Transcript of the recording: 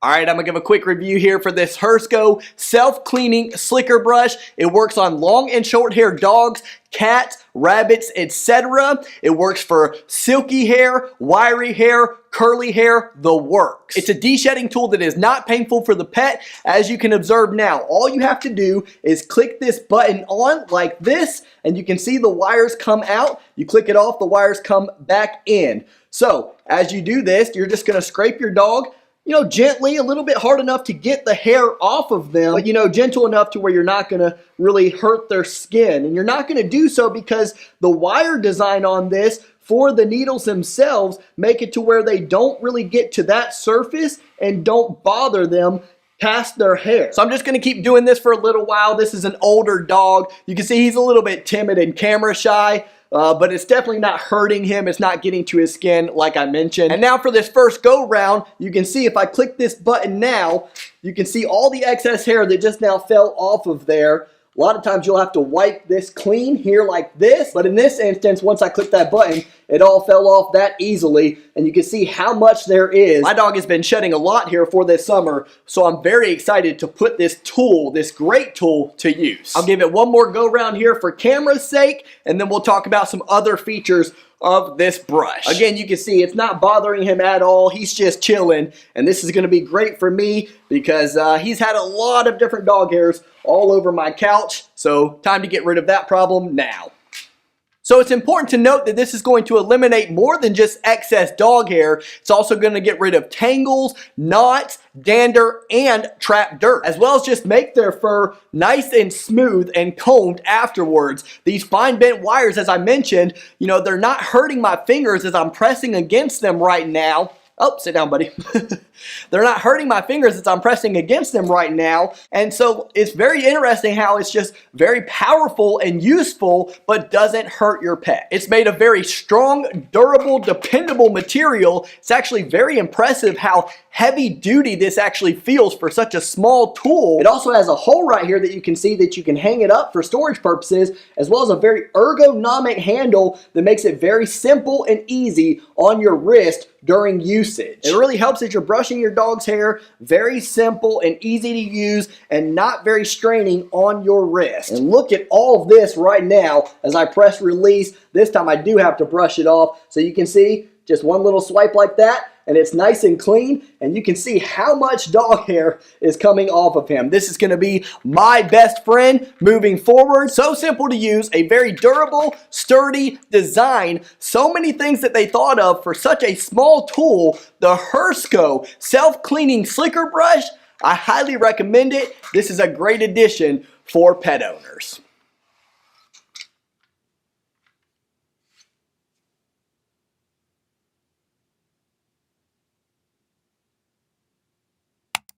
Alright, I'm going to give a quick review here for this Hertzko self-cleaning slicker brush. It works on long and short hair dogs, cats, rabbits, etc. It works for silky hair, wiry hair, curly hair, the works. It's a de-shedding tool that is not painful for the pet, as you can observe now. All you have to do is click this button on like this, and you can see the wires come out. You click it off, the wires come back in. So, as you do this, you're just going to scrape your dog, gently, a little bit hard enough to get the hair off of them, but gentle enough to where you're not going to really hurt their skin. And you're not going to do so because the wire design on this for the needles themselves make it to where they don't really get to that surface and don't bother them past their hair. So I'm just going to keep doing this for a little while. This is an older dog. You can see he's a little bit timid and camera shy. But it's definitely not hurting him. It's not getting to his skin like I mentioned. And now for this first go round, you can see if I click this button now, you can see all the excess hair that just now fell off of there. A lot of times you'll have to wipe this clean here like this, but in this instance, once I click that button, it all fell off that easily, and you can see how much there is. My dog has been shedding a lot here for this summer, so I'm very excited to put this tool, this great tool, to use. I'll give it one more go round here for camera's sake, and then we'll talk about some other features of this brush. Again, you can see it's not bothering him at all. He's just chilling, and this is going to be great for me because he's had a lot of different dog hairs all over my couch, so time to get rid of that problem now. So it's important to note that this is going to eliminate more than just excess dog hair. It's also going to get rid of tangles, knots, dander, and trapped dirt, as well as just make their fur nice and smooth and combed afterwards. These fine bent wires, as I mentioned, they're not hurting my fingers as I'm pressing against them right now. Oh, sit down, buddy. They're not hurting my fingers as I'm pressing against them right now. And so it's very interesting how it's just very powerful and useful, but doesn't hurt your pet. It's made of very strong, durable, dependable material. It's actually very impressive how heavy duty this actually feels for such a small tool. It also has a hole right here that you can see that you can hang it up for storage purposes, as well as a very ergonomic handle that makes it very simple and easy on your wrist during usage. It really helps that you're brushing your dog's hair, very simple and easy to use and not very straining on your wrist. And look at all of this right now as I press release. This time I do have to brush it off, so you can see just one little swipe like that and it's nice and clean, and you can see how much dog hair is coming off of him. This is going to be my best friend moving forward. So simple to use, a very durable, sturdy design. So many things that they thought of for such a small tool. The Hertzko self-cleaning slicker brush, I highly recommend it. This is a great addition for pet owners.